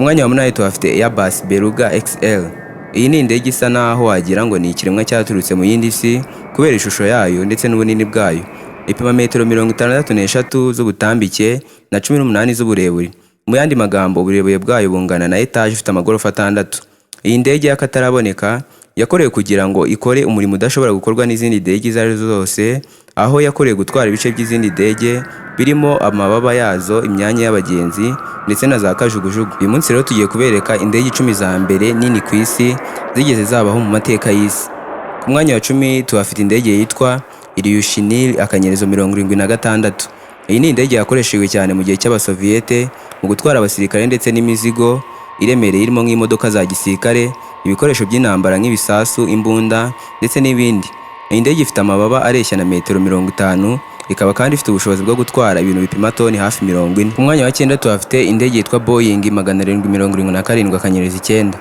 Ku mwanya wa munani tuhafite Airbus Beluga XL. Iyi ni indege isa naho wagira ngo ni ikiremwa cyaturutse mu yindi si kubera ishusho yayo ndetse n'ubunini bwayo. Ipima metero 63 z'ubutambike na 18 z'uburebure. Mu yandi magambo uburebure bwayo bungana na etage ifite amagorofa 6. Iyi ndege y'akataraboneka yakorewe kugira ngo ikore umurimo udashobora gukorwa n'izindi ndege izo ari zo zose, aho yakorewe gutwara ibice by'izindi ndege birimo amababa yazo, imyanya y'abagenzi ndetse na za kajugujugu. Uyu munsi rero tugiye kubereka indege 10 za mbere nini ku isi zigeze zabaho mu mateka y'isi. Ku mwanya wa 10 tuhafite indege yitwa Ilyushin Il-76. Iyi ni indege yakoreshejwe cyane mu gihe cy'Abasoviyete mu gutwara abasirikare ndetse n'imizigo iremereye irimo nk'imodoka za gisirikare, ibikoresho by'intambara nk'ibisasu, imbunda ndetse n'ibindi. Iyi ndege ifite amababa areshya na metero 50, ikaba kandi ifite ubushobozi bwo gutwara ibintu bipima toni hafi 40. Ku mwanya wa 9 tuhafite indege yitwa Boeing 777-9.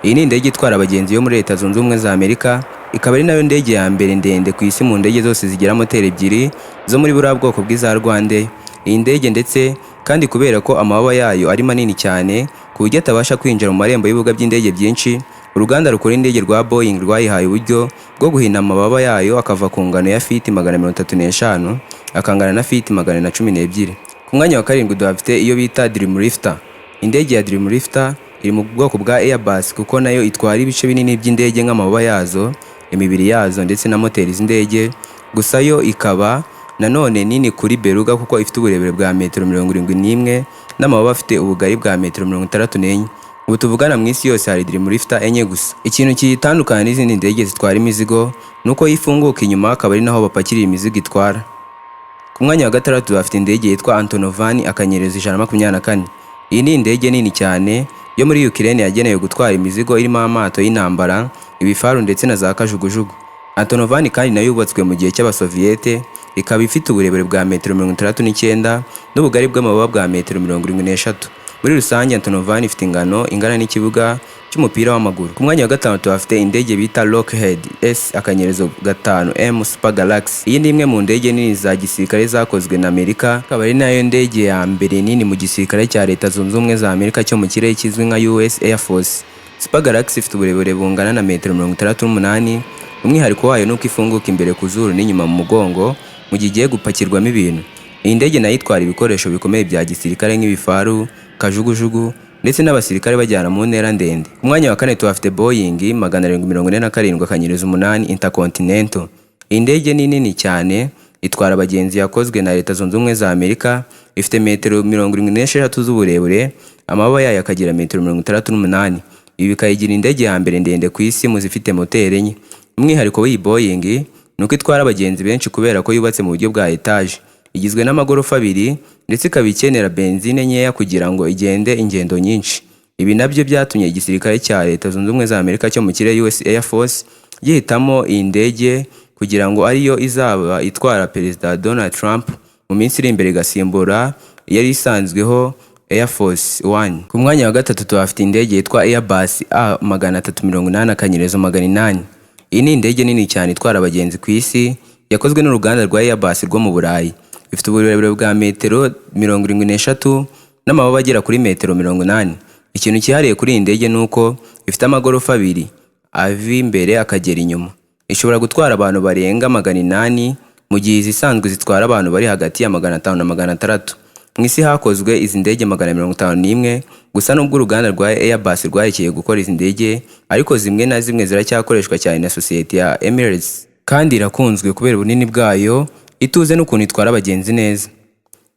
Iyi ni indege itwara abagenzi yo muri Leta Zunze Ubumwe za Amerika, ikaba ari nayo ndege ya mbere ndende ku isi mu ndege zose zigira moteri ebyiri zo muri buriya bwoko bw'iza Rwandair. Iyi ndege ndetse kandi kubera ko amababa yayo ari manini cyane ku buryo atabasha kwinjira mu marembo y'ibibuga by'indege byinshi, uruganda rukora indege rwa Boeing rwayihaye uburyo bwo guhina amababa yayo akava ku ngano ya fiti 135 akangana na fiti 112. Ku mwanya wa 7 duhafite iyo bita Dream Lifter. Indege ya Dream Lifter iri mu bwoko bwa Airbus kuko nayo itwara ibice binini by'indege nk'amababa yazo, imibiri yazo ndetse na moteri z'indege, gusa yo ikaba nanone nini kuri Beluga kuko ifite uburebure bwa metero 71 n'amababa afite ubugari bwa metero 64. Ubu tuvugana mu isi yose hari Dream Lifter enye gusa. Ikintu kitandukana n'izindi ndege zitwara imizigo nuko yifunguka inyuma akaba ari naho bapakira imizigo itwara. Ku mwanya wa 6 bafite indege yitwa Antonov 124. Iyi ni indege nini cyane yo muri Ukraine yagenewe gutwara imizigo irimo amato y'intambara, ibifaru ndetse na za kajugujugu. Antonov kandi nayo yubatswe mu gihe cy'Abasoviyete, ikaba ifite uburebure bwa metero 69 n'ubugari bw'amababa bwa metero 73. Muri rusange Antonov ifite ingano ingana n'ikibuga cy'umupira w'amaguru. Ku mwanya wa 5 tuhafite indege bita Lockheed S-5M Super Galaxy. Iyi ni imwe mu ndege nini za gisirikare zakozwe na Amerika, ikaba ari nayo ndege ya mbere nini mu gisirikare cya Leta Zunze Ubumwe za Amerika cyo mu kirere kizwi nka US Air Force. Super Galaxy ifite uburebure bungana na metero 68. Umwihariko wayo nuko ifunguka imbere ku zuru n'inyuma mu mugongo mu gihe igiye gupakirwamo ibintu. Iyi ndege nayo itwara ibikoresho bikomeye bya gisirikare nk'ibifaru, kajugujugu ndetse n'abasirikare bajyana mu ntera ndende. Ku mwanya wa 4 tuhafite Boeing 747-8 Intercontinental. Iyi ndege ni nini cyane, itwara abagenzi yakozwe na Leta Zunze Ubumwe za Amerika, ifite metero 76 z'uburebure, amababa yayo akagira metero 68. Ibi bikayigira indege ya mbere ndende ku isi mu zifite moteri enye. Umwihariko w'iyi Boeing nuko itwara abagenzi benshi kubera ko yubatse mu buryo bwa etage, igizwe n'amagorofa 2 ndetse ikaba ikenera benzine nkeya kugira ngo igende ingendo nyinshi. Ibi nabyo byatumye igisirikare cya Leta Zunze Ubumwe za Amerika cyo mu kirere US Air Force gihitamo iyi ndege kugira ngo ariyo izaba itwara Perezida Donald Trump mu minsi iri imbere igasimbura yari isanzweho Air Force One. Ku mwanya wa 3 tuhafite indege yitwa Airbus A380-800. Iyi ni indege nini cyane itwara abagenzi ku isi, yakozwe n'uruganda rwa Airbus rwo mu Burayi. Ifite uburebure bwa metero 73 n'amababa agera kuri metero 80. Ikintu cyihariye kuri iyi ndege nuko ifite amagorofa 2 ava imbere akagera inyuma. Ishobora gutwara abantu barenga 800 mu gihe izisanzwe zitwara abantu bari hagati ya 500 na 600. Mu isi hakozwe izi ndege 151, gusa nubwo uruganda rwa Airbus rwarekeye gukora izi ndege, ariko zimwe na zimwe ziracyakoreshwa cyane na sosiyete ya Emirates kandi irakunzwe kubera ubunini bwayo, ituze n'ukuntu itwara abagenzi neza.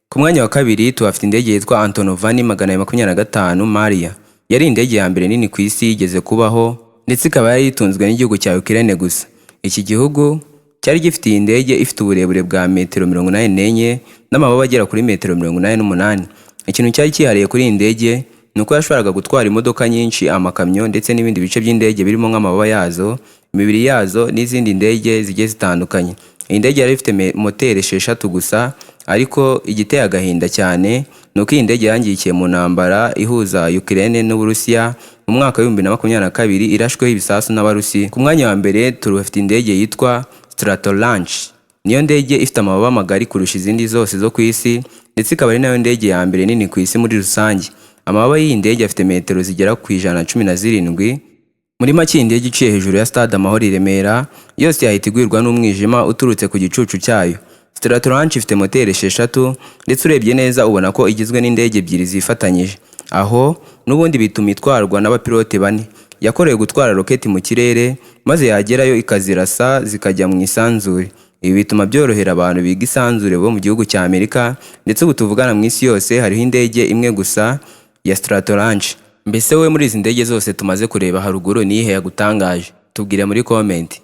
Ku mwanya wa 2 tuhafite indege yitwa Antonov 125 Maria. Yari indege ya mbere nini ku isi yigeze kubaho ndetse ikaba yari itunzwe n'igihugu cya Ukraine gusa. Iki gihugu cyari gifite iyi ndege ifite uburebure bwa metero 84 n'amababa agera kuri metero 88. Ikintu cyari cyihariye kuri iyi ndege nuko yashoboraga gutwara imodoka nyinshi, amakamyo ndetse n'ibindi bice by'indege birimo nk'amababa yazo, imibiri yazo n'izindi ndege zigiye zitandukanye. Iyi ndege yari ifite moteri 6 gusa, ariko igiteye agahinda cyane nuko iyi ndege yangikiye mu ntambara ihuza Ukraine n'Uburusiya mu mwaka wa 2022 irashweho ibisasu n'Abarusi. Ku mwanya wa mbere turafite indege yitwa Stratolaunch. Niyo ndege ifite amababa magari kurusha izindi zose zo ku isi ndetse ikaba ari nayo ndege ya mbere nini ku isi muri rusange. Amababa y'iyi ndege afite metero zigera ku 117. Muri make iyi ndege iciye hejuru ya Stade Amahoro i Remera yose yahita igwirwa n'umwijima uturutse ku gicucu cyayo. Stratolaunch ifite moteri 6 ndetse urebye neza ubona ko igizwe n'indege ebyiri zifatanyije. Aho n'ubundi bituma itwarwa n'abapilote 4. Yakorewe gutwara roketi mu kirere maze yagerayo ikazirasa zikajya mu isanzure. Ibi bituma byorohera abantu biga isanzure bo mu gihugu cya Amerika, ndetse ubu tuvugana mu isi yose hariho indege imwe gusa ya Stratolaunch. Mbese wowe muri izi ndege zose tumaze kureba haruguru ni iyihe yagutangaje? Tubwire muri comment.